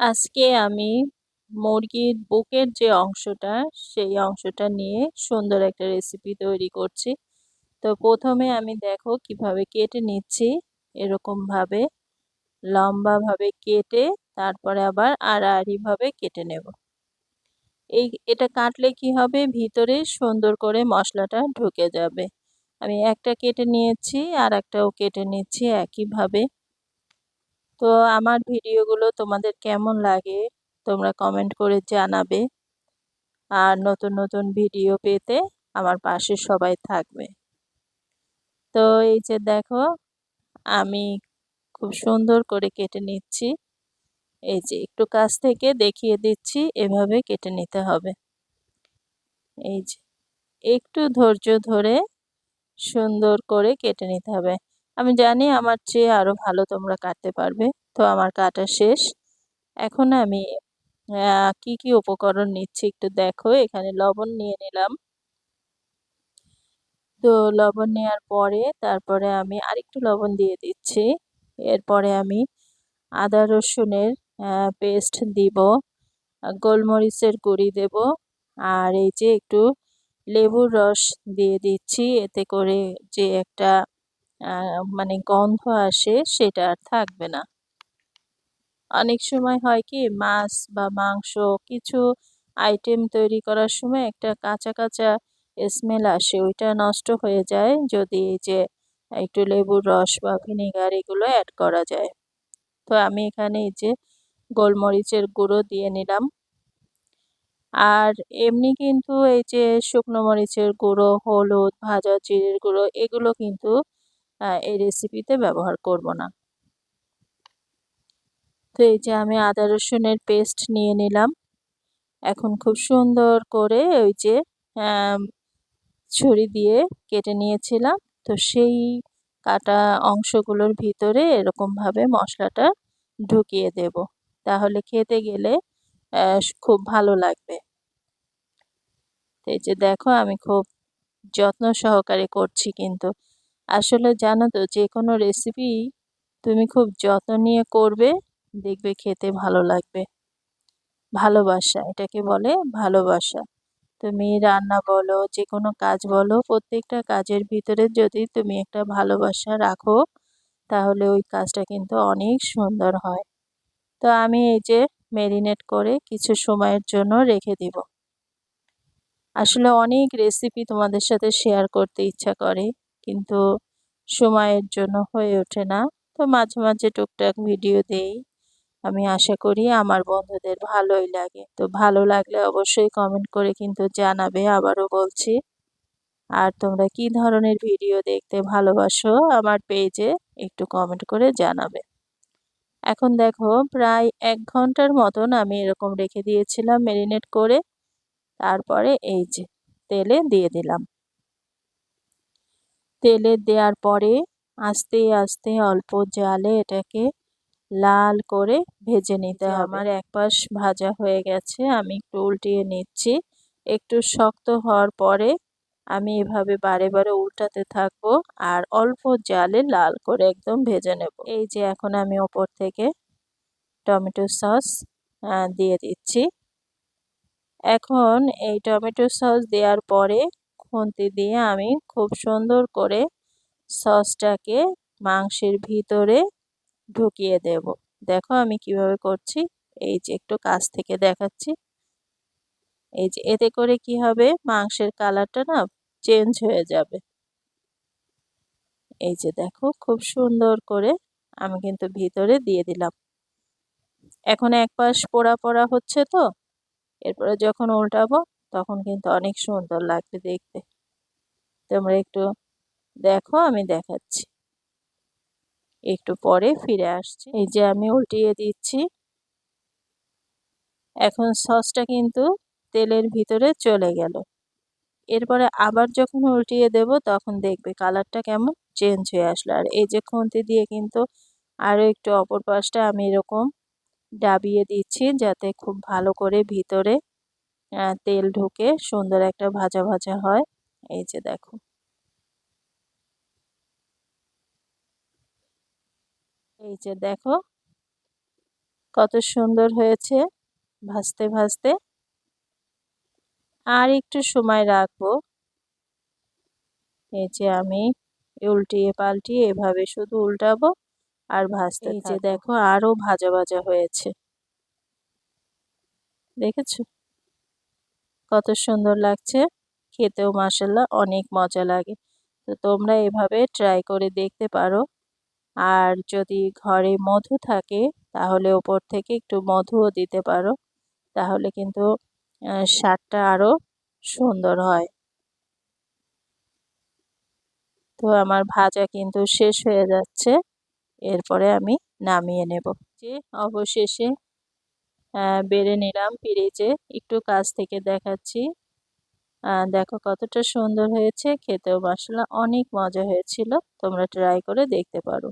আজকে আমি মুরগির বুকের যে অংশটা, সেই অংশটা নিয়ে সুন্দর একটা রেসিপি তৈরি করছি। তো প্রথমে আমি দেখো কিভাবে কেটে নিচ্ছি। এরকমভাবে লম্বাভাবে কেটে তারপরে আবার আড়াআড়িভাবে কেটে নেব। এটা কাটলে কি হবে, ভিতরে সুন্দর করে মশলাটা ঢুকে যাবে। আমি একটা কেটে নিয়েছি আর একটাও কেটে নিচ্ছি একইভাবে। তো আমার ভিডিওগুলো তোমাদের কেমন লাগে তোমরা কমেন্ট করে জানাবে। আর নতুন নতুন ভিডিও পেতে আমার পাশে সবাই থাকবে। তো এই যে দেখো, আমি খুব সুন্দর করে কেটে নিচ্ছি। এই যে একটু কাছ থেকে দেখিয়ে দিচ্ছি, এভাবে কেটে নিতে হবে। এই যে একটু ধৈর্য ধরে সুন্দর করে কেটে নিতে হবে। আমি জানি আমার চেয়ে আরো ভালো তোমরা কাটতে পারবে। তো আমার কাটা শেষ। এখন আমি কি কি উপকরণ নিচ্ছি একটু দেখো। এখানে লবণ নিয়ে নিলাম। তো লবণ নেওয়ার পরে তারপরে আমি আরেকটু লবণ দিয়ে দিচ্ছি। এরপরে আমি আদা রসুনের পেস্ট দিব, গোলমরিচের গুঁড়ি দেব, আর এই যে একটু লেবুর রস দিয়ে দিচ্ছি। এতে করে যে একটা মানে গন্ধ আসে সেটা আর থাকবে না। অনেক সময় হয় কি, মাছ বা মাংস কিছু আইটেম তৈরি করার সময় একটা কাঁচা কাঁচা স্মেল আসে, ওইটা নষ্ট হয়ে যায় যদি এই যে একটু লেবুর রস বা ভিনেগার এগুলো অ্যাড করা যায়। তো আমি এখানে এই যে গোলমরিচের গুঁড়ো দিয়ে নিলাম। আর এমনি কিন্তু এই যে শুকনো মরিচের গুঁড়ো, হলুদ, ভাজা জিরের গুঁড়ো এগুলো কিন্তু এই রেসিপিতে ব্যবহার করব না। তো এই যে আমি আদা রসুনের পেস্ট নিয়ে নিলাম। এখন খুব সুন্দর করে ওই যে ছুরি দিয়ে কেটে নিয়েছিলাম, তো সেই কাটা অংশগুলোর ভিতরে এরকমভাবে মশলাটা ঢুকিয়ে দেব। তাহলে খেতে গেলে খুব ভালো লাগবে। এই যে দেখো, আমি খুব যত্ন সহকারে করছি, কিন্তু আসলে জানো তো, যে কোনো রেসিপি তুমি খুব যত্ন নিয়ে করবে, দেখবে খেতে ভালো লাগবে। ভালোবাসা, এটাকে বলে ভালোবাসা। তুমি রান্না বলো, যে কোনো কাজ বলো, প্রত্যেকটা কাজের ভিতরে যদি তুমি একটা ভালোবাসা রাখো, তাহলে ওই কাজটা কিন্তু অনেক সুন্দর হয়। তো আমি এই যে ম্যারিনেট করে কিছু সময়ের জন্য রেখে দিব। আসলে অনেক রেসিপি তোমাদের সাথে শেয়ার করতে ইচ্ছা করে, কিন্তু সময়ের জন্য হয়ে ওঠে না। তো মাঝে মাঝে টুকটাক ভিডিও দেই। আমি আশা করি আমার বন্ধুদের ভালোই লাগে। তো ভালো লাগলে অবশ্যই কমেন্ট করে কিন্তু জানাবে, আবারও বলছি। আর তোমরা কি ধরনের ভিডিও দেখতে ভালোবাসো আমার পেজে একটু কমেন্ট করে জানাবে। এখন দেখো, প্রায় 1 ঘন্টার মতন আমি এরকম রেখে দিয়েছিলাম ম্যারিনেট করে। তারপরে এই যে তেলে দিয়ে দিলাম। তেলে দেওয়ার পরে আস্তে আস্তে অল্প জালে এটাকে লাল করে ভেজে নিতে হবে। আমার এক পাশ ভাজা হয়ে গেছে, আমি একটু উল্টিয়ে নিচ্ছি। একটু শক্ত হওয়ার পরে আমি এভাবে বারে বারে উল্টাতে থাকবো আর অল্প জালে লাল করে একদম ভেজে নেব। এই যে এখন আমি ওপর থেকে টমেটো সস দিয়ে দিচ্ছি। এখন এই টমেটো সস দেওয়ার পরে খুন্তি দিয়ে আমি খুব সুন্দর করে সসটাকে মাংসের ভিতরে ঢুকিয়ে দেব। দেখো আমি কিভাবে করছি, এই যে একটু কাছ থেকে দেখাচ্ছি। এই যে এতে করে কি হবে, মাংসের কালারটা না চেঞ্জ হয়ে যাবে। এই যে দেখো, খুব সুন্দর করে আমি কিন্তু ভিতরে দিয়ে দিলাম। এখন এক পাশ পোড়া পোড়া হচ্ছে, তো এরপরে যখন উল্টাবো তখন কিন্তু অনেক সুন্দর লাগবে দেখতে। তোমরা একটু দেখো, আমি দেখাচ্ছি। একটু পরে ফিরে আসছি। এই যে আমি উল্টিয়ে দিচ্ছি। এখন সসটা কিন্তু তেলের ভিতরে চলে গেল। এরপরে আবার যখন উল্টিয়ে দেব তখন দেখবে কালারটা কেমন চেঞ্জ হয়ে আসলো। আর এই যে খুন্তি দিয়ে কিন্তু আরও একটু অপর পাশটা আমি এরকম ডাবিয়ে দিচ্ছি, যাতে খুব ভালো করে ভিতরে তেল ঢুকে সুন্দর একটা ভাজা ভাজা হয়। এই যে দেখো, এই যে দেখো কত সুন্দর হয়েছে ভাজতে ভাজতে। আর একটু সময় রাখবো। এই যে আমি উল্টিয়ে পাল্টিয়ে এভাবে শুধু উল্টাবো আর ভাজতে থাকবো। এই যে দেখো আরো ভাজা ভাজা হয়েছে, দেখেছো কত সুন্দর লাগছে, খেতেও মাশাআল্লাহ অনেক মজা লাগে। তো তোমরা এভাবে ট্রাই করে দেখতে পারো। আর যদি ঘরে মধু থাকে তাহলে ওপর থেকে একটু মধুও দিতে পারো, তাহলে কিন্তু স্বাদটা আরো সুন্দর হয়। তো আমার ভাজা কিন্তু শেষ হয়ে যাচ্ছে, এরপরে আমি নামিয়ে নেব। যে অবশেষে বেড়ে নিলাম ফ্রিজে, একটু কাছ থেকে দেখাচ্ছি। দেখো কতটা সুন্দর হয়েছে, খেতেও মাশাআল্লাহ অনেক মজা হয়েছিল। তোমরা ট্রাই করে দেখতে পারো।